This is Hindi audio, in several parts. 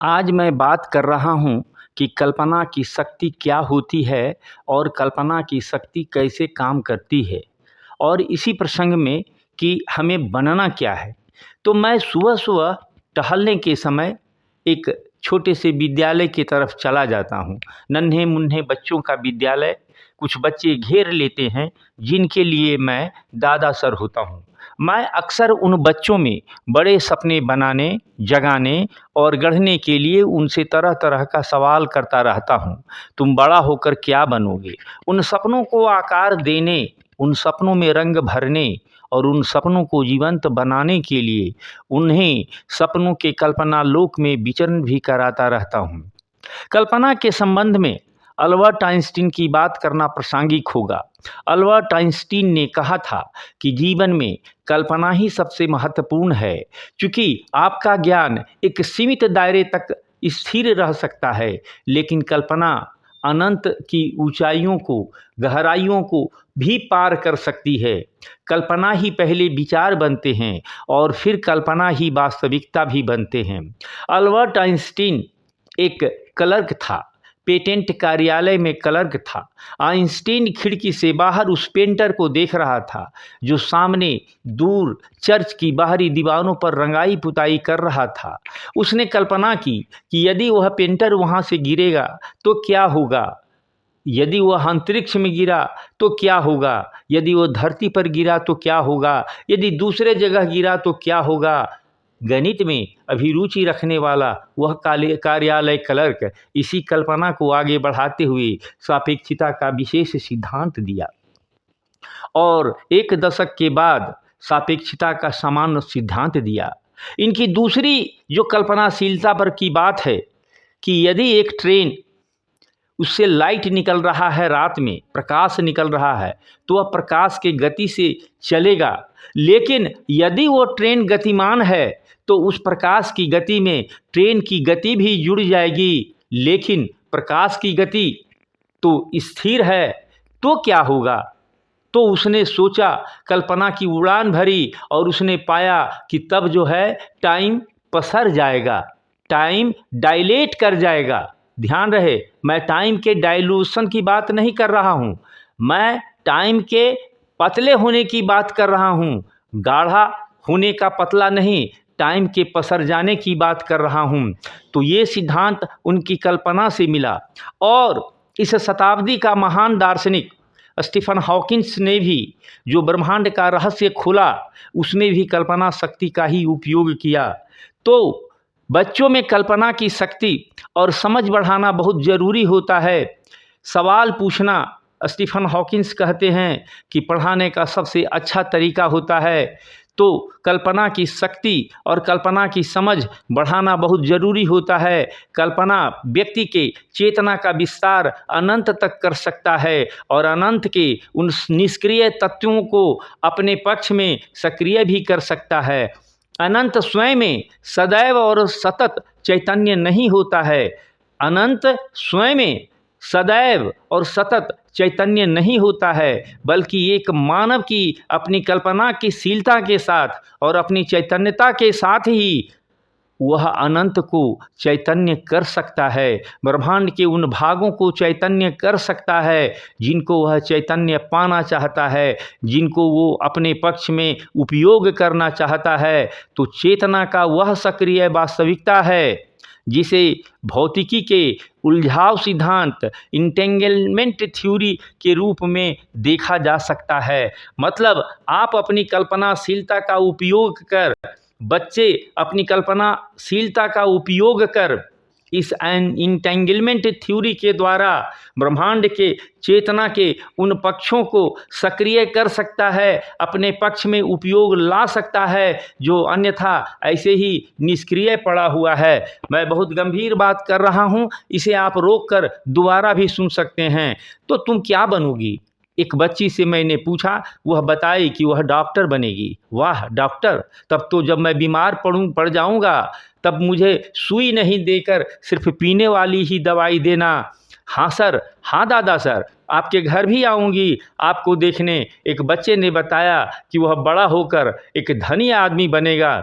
आज मैं बात कर रहा हूँ कि कल्पना की शक्ति क्या होती है और कल्पना की शक्ति कैसे काम करती है और इसी प्रसंग में कि हमें बनना क्या है। तो मैं सुबह-सुबह टहलने के समय एक छोटे से विद्यालय की तरफ चला जाता हूँ। नन्हे-मुन्ने बच्चों का विद्यालय, कुछ बच्चे घेर लेते हैं जिनके लिए मैं दादा सर होता हूँ। मैं अक्सर उन बच्चों में बड़े सपने बनाने, जगाने और गढ़ने के लिए उनसे तरह-तरह का सवाल करता रहता हूँ। तुम बड़ा होकर क्या बनोगे? उन सपनों को आकार देने, उन सपनों में रंग भरने और उन सपनों को जीवंत बनाने के लिए उन्हें सपनों के कल्पना लोक में विचरण भी कराता रहता हूँ। कल्पना के संबंध में अल्बर्ट आइंस्टीन की बात करना प्रासंगिक होगा। अल्बर्ट आइंस्टीन ने कहा था कि जीवन में कल्पना ही सबसे महत्वपूर्ण है, क्योंकि आपका ज्ञान एक सीमित दायरे तक स्थिर रह सकता है, लेकिन कल्पना अनंत की ऊंचाइयों को, गहराइयों को भी पार कर सकती है। कल्पना ही पहले विचार बनते हैं और फिर कल्पना ही वास्तविकता भी बनते हैं। अल्बर्ट आइंस्टीन एक क्लर्क था, पेटेंट कार्यालय में क्लर्क था। आइंस्टीन खिड़की से बाहर उस पेंटर को देख रहा था जो सामने दूर चर्च की बाहरी दीवारों पर रंगाई पुताई कर रहा था। उसने कल्पना की कि यदि वह पेंटर वहाँ से गिरेगा तो क्या होगा, यदि वह अंतरिक्ष में गिरा तो क्या होगा, यदि वह धरती पर गिरा तो क्या होगा, यदि दूसरे जगह गिरा तो क्या होगा। गणित में अभिरुचि रखने वाला वह कार्यालय क्लर्क इसी कल्पना को आगे बढ़ाते हुए सापेक्षिता का विशेष सिद्धांत दिया और एक दशक के बाद सापेक्षिता का सामान्य सिद्धांत दिया। इनकी दूसरी जो कल्पनाशीलता पर की बात है कि यदि एक ट्रेन, उससे लाइट निकल रहा है, रात में प्रकाश निकल रहा है, तो वह प्रकाश के गति से चलेगा, लेकिन यदि वो ट्रेन गतिमान है तो उस प्रकाश की गति में ट्रेन की गति भी जुड़ जाएगी, लेकिन प्रकाश की गति तो स्थिर है, तो क्या होगा। तो उसने सोचा, कल्पना की उड़ान भरी और उसने पाया कि तब जो है टाइम पसर जाएगा, टाइम डायलेट कर जाएगा। ध्यान रहे, मैं टाइम के डाइल्यूशन की बात नहीं कर रहा हूँ, मैं टाइम के पतले होने की बात कर रहा हूँ, गाढ़ा होने का पतला नहीं, टाइम के पसर जाने की बात कर रहा हूँ। तो ये सिद्धांत उनकी कल्पना से मिला और इस शताब्दी का महान दार्शनिक स्टीफन हॉकिंस ने भी जो ब्रह्मांड का रहस्य खोला, उसमें भी कल्पना शक्ति का ही उपयोग किया। तो बच्चों में कल्पना की शक्ति और समझ बढ़ाना बहुत ज़रूरी होता है। सवाल पूछना, स्टीफन हॉकिंस कहते हैं कि पढ़ाने का सबसे अच्छा तरीका होता है। तो कल्पना की शक्ति और कल्पना की समझ बढ़ाना बहुत ज़रूरी होता है। कल्पना व्यक्ति के चेतना का विस्तार अनंत तक कर सकता है और अनंत के उन निष्क्रिय तत्वों को अपने पक्ष में सक्रिय भी कर सकता है। अनंत स्वयं में सदैव और सतत चैतन्य नहीं होता है, अनंत स्वयं में सदैव और सतत चैतन्य नहीं होता है, बल्कि एक मानव की अपनी कल्पना की शीलता के साथ और अपनी चैतन्यता के साथ ही वह अनंत को चैतन्य कर सकता है, ब्रह्मांड के उन भागों को चैतन्य कर सकता है जिनको वह चैतन्य पाना चाहता है, जिनको वो अपने पक्ष में उपयोग करना चाहता है। तो चेतना का वह सक्रिय वास्तविकता है जिसे भौतिकी के उलझाव सिद्धांत, इंटेंगलमेंट थ्योरी के रूप में देखा जा सकता है। मतलब आप अपनी कल्पनाशीलता का उपयोग कर, बच्चे अपनी कल्पनाशीलता का उपयोग कर इस इंटेंगलमेंट थ्योरी के द्वारा ब्रह्मांड के चेतना के उन पक्षों को सक्रिय कर सकता है, अपने पक्ष में उपयोग ला सकता है जो अन्यथा ऐसे ही निष्क्रिय पड़ा हुआ है। मैं बहुत गंभीर बात कर रहा हूँ, इसे आप रोक कर दोबारा भी सुन सकते हैं। तो तुम क्या बनोगी? एक बच्ची से मैंने पूछा, वह बताई कि वह डॉक्टर बनेगी। वाह डॉक्टर, तब तो जब मैं बीमार पड़ जाऊंगा तब मुझे सुई नहीं देकर सिर्फ पीने वाली ही दवाई देना। हाँ सर, हाँ दादा सर, आपके घर भी आऊँगी आपको देखने। एक बच्चे ने बताया कि वह बड़ा होकर एक धनी आदमी बनेगा।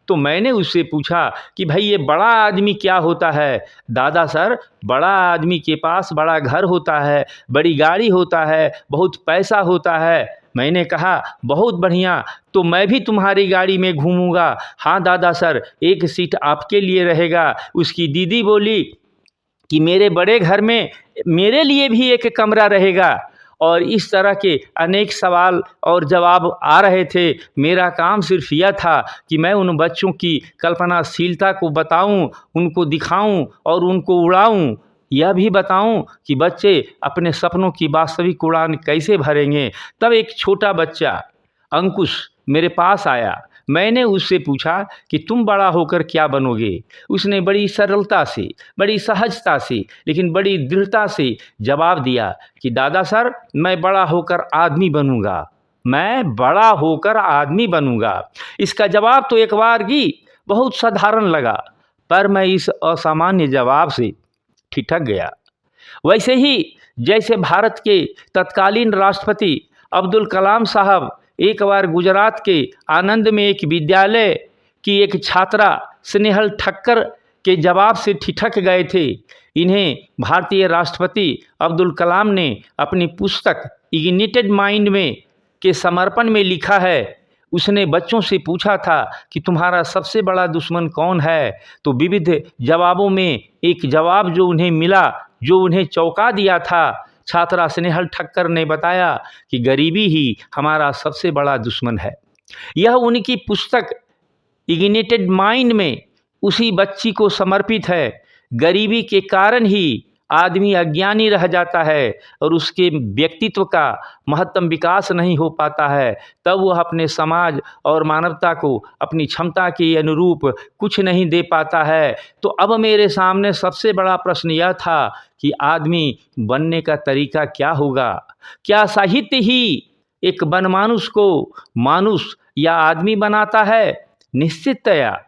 तो मैंने उससे पूछा कि भाई ये बड़ा आदमी क्या होता है? दादा सर, बड़ा आदमी के पास बड़ा घर होता है, बड़ी गाड़ी होता है, बहुत पैसा होता है। मैंने कहा बहुत बढ़िया, तो मैं भी तुम्हारी गाड़ी में घूमूंगा। हाँ दादा सर, एक सीट आपके लिए रहेगा। उसकी दीदी बोली कि मेरे बड़े घर में मेरे लिए भी एक कमरा रहेगा। और इस तरह के अनेक सवाल और जवाब आ रहे थे। मेरा काम सिर्फ यह था कि मैं उन बच्चों की कल्पनाशीलता को बताऊं, उनको दिखाऊं और उनको उड़ाऊं। यह भी बताऊं कि बच्चे अपने सपनों की वास्तविक उड़ान कैसे भरेंगे। तब एक छोटा बच्चा अंकुश मेरे पास आया। मैंने उससे पूछा कि तुम बड़ा होकर क्या बनोगे? उसने बड़ी सरलता से, बड़ी सहजता से, लेकिन बड़ी दृढ़ता से जवाब दिया कि दादा सर, मैं बड़ा होकर आदमी बनूंगा, मैं बड़ा होकर आदमी बनूंगा। इसका जवाब तो एक बार की बहुत साधारण लगा, पर मैं इस असामान्य जवाब से ठिठक गया। वैसे ही जैसे भारत के तत्कालीन राष्ट्रपति अब्दुल कलाम साहब एक बार गुजरात के आनंद में एक विद्यालय की एक छात्रा स्नेहल ठक्कर के जवाब से ठिठक गए थे, इन्हें भारतीय राष्ट्रपति अब्दुल कलाम ने अपनी पुस्तक इग्निटेड माइंड में के समर्पण में लिखा है। उसने बच्चों से पूछा था कि तुम्हारा सबसे बड़ा दुश्मन कौन है? तो विविध जवाबों में एक जवाब जो उन्हें मिला, जो उन्हें चौंका दिया था, छात्रा स्नेहल ठक्कर ने बताया कि गरीबी ही हमारा सबसे बड़ा दुश्मन है। यह उनकी पुस्तक इग्निटेड माइंड में उसी बच्ची को समर्पित है। गरीबी के कारण ही आदमी अज्ञानी रह जाता है और उसके व्यक्तित्व का महत्तम विकास नहीं हो पाता है। तब वह अपने समाज और मानवता को अपनी क्षमता के अनुरूप कुछ नहीं दे पाता है। तो अब मेरे सामने सबसे बड़ा प्रश्न यह था कि आदमी बनने का तरीका क्या होगा? क्या साहित्य ही एक बनमानुष को मानुष या आदमी बनाता है? निश्चिततया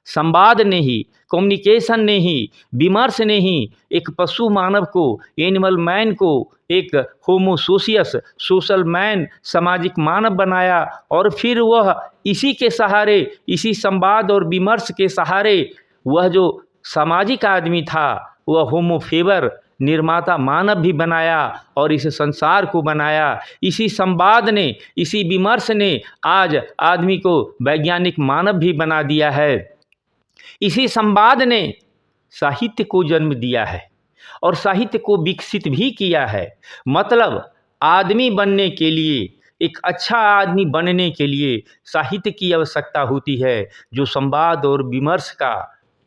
संवाद ने ही, कम्युनिकेशन ने ही, विमर्श ने ही एक पशु मानव को, एनिमल मैन को एक होमो सोशियस, सोशल मैन, सामाजिक मानव बनाया। और फिर वह इसी के सहारे, इसी संवाद और विमर्श के सहारे वह जो सामाजिक आदमी था वह होमो फेबर, निर्माता मानव भी बनाया और इस संसार को बनाया। इसी संवाद ने, इसी विमर्श ने आज आदमी को वैज्ञानिक मानव भी बना दिया है। इसी संवाद ने साहित्य को जन्म दिया है और साहित्य को विकसित भी किया है। मतलब आदमी बनने के लिए, एक अच्छा आदमी बनने के लिए साहित्य की आवश्यकता होती है, जो संवाद और विमर्श का,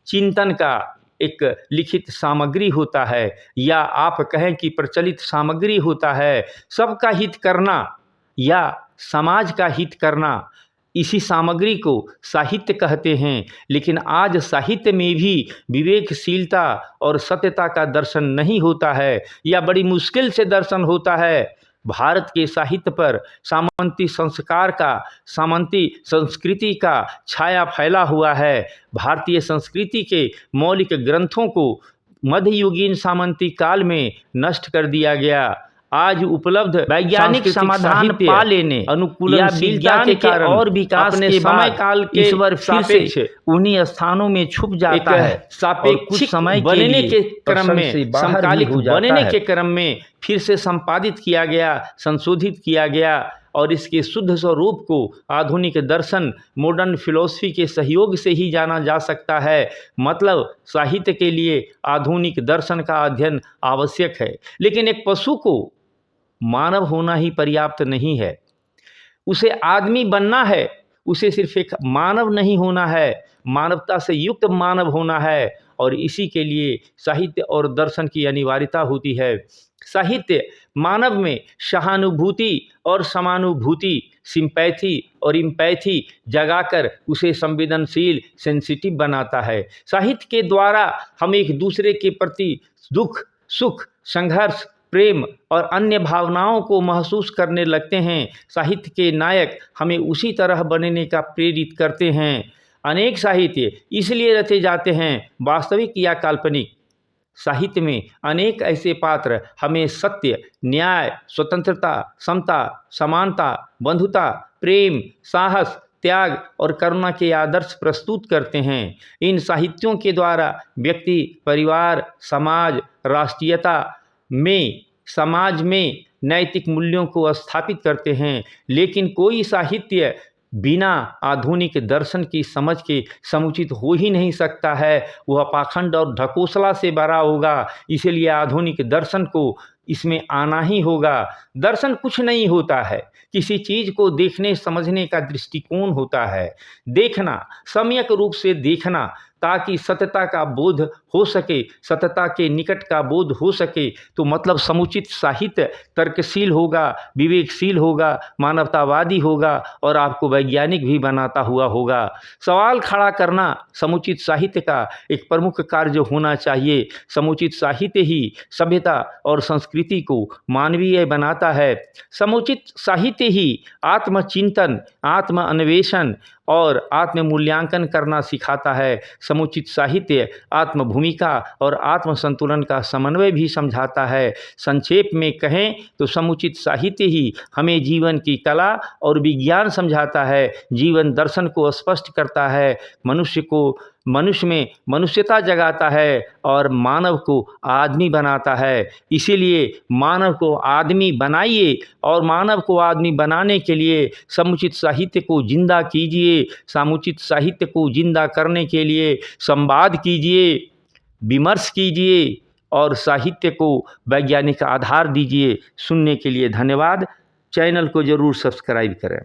चिंतन का एक लिखित सामग्री होता है, या आप कहें कि प्रचलित सामग्री होता है। सबका हित करना या समाज का हित करना, इसी सामग्री को साहित्य कहते हैं। लेकिन आज साहित्य में भी विवेकशीलता और सत्यता का दर्शन नहीं होता है, या बड़ी मुश्किल से दर्शन होता है। भारत के साहित्य पर सामंती संस्कार का, सामंती संस्कृति का छाया फैला हुआ है। भारतीय संस्कृति के मौलिक ग्रंथों को मध्ययुगीन सामंती काल में नष्ट कर दिया गया। आज उपलब्ध वैज्ञानिक समाधान पा लेने, अनुकूल विज्ञान के कारण और विकास के समय काल के ईश्वर फिर से उन्हीं स्थानों में छुप जाता है। सापेक्षिक समय बनने के क्रम में, समकालिक बनने के क्रम में फिर से संपादित किया गया, संशोधित किया गया और इसके शुद्ध स्वरूप को आधुनिक दर्शन, मॉडर्न फिलॉसफी के सहयोग से ही जाना जा सकता है। मतलब साहित्य के लिए आधुनिक दर्शन का अध्ययन आवश्यक है। लेकिन एक पशु को मानव होना ही पर्याप्त नहीं है, उसे आदमी बनना है। उसे सिर्फ एक मानव नहीं होना है, मानवता से युक्त मानव होना है। और इसी के लिए साहित्य और दर्शन की अनिवार्यता होती है। साहित्य मानव में सहानुभूति और समानुभूति, सिंपैथी और इम्पैथी जगाकर उसे संवेदनशील, सेंसिटिव बनाता है। साहित्य के द्वारा हम एक दूसरे के प्रति दुख, सुख, संघर्ष, प्रेम और अन्य भावनाओं को महसूस करने लगते हैं। साहित्य के नायक हमें उसी तरह बनने का प्रेरित करते हैं। अनेक साहित्य इसलिए रचे जाते हैं, वास्तविक या काल्पनिक। साहित्य में अनेक ऐसे पात्र हमें सत्य, न्याय, स्वतंत्रता, समता, समानता, बंधुता, प्रेम, साहस, त्याग और करुणा के आदर्श प्रस्तुत करते हैं। इन साहित्यों के द्वारा व्यक्ति, परिवार, समाज में नैतिक मूल्यों को स्थापित करते हैं। लेकिन कोई साहित्य बिना आधुनिक दर्शन की समझ के समुचित हो ही नहीं सकता है, वह पाखंड और ढकोसला से भरा होगा। इसलिए आधुनिक दर्शन को इसमें आना ही होगा। दर्शन कुछ नहीं होता है, किसी चीज को देखने समझने का दृष्टिकोण होता है। देखना, सम्यक रूप से देखना, ताकि सत्यता का बोध हो सके, सत्यता के निकट का बोध हो सके। तो मतलब समुचित साहित्य तर्कशील होगा, विवेकशील होगा, मानवतावादी होगा और आपको वैज्ञानिक भी बनाता हुआ होगा। सवाल खड़ा करना समुचित साहित्य का एक प्रमुख कार्य होना चाहिए। समुचित साहित्य ही सभ्यता और संस्कृति को मानवीय बनाता है। समुचित साहित्य ही आत्मचिंतन, आत्म अन्वेषण और आत्म मूल्यांकन करना सिखाता है। समुचित साहित्य आत्म भूमिका और आत्म संतुलन का समन्वय भी समझाता है। संक्षेप में कहें तो समुचित साहित्य ही हमें जीवन की कला और विज्ञान समझाता है, जीवन दर्शन को स्पष्ट करता है, मनुष्य में मनुष्यता जगाता है और मानव को आदमी बनाता है। इसीलिए मानव को आदमी बनाइए और मानव को आदमी बनाने के लिए समुचित साहित्य को जिंदा कीजिए। समुचित साहित्य को जिंदा करने के लिए संवाद कीजिए, विमर्श कीजिए और साहित्य को वैज्ञानिक आधार दीजिए। सुनने के लिए धन्यवाद। चैनल को जरूर सब्सक्राइब करें।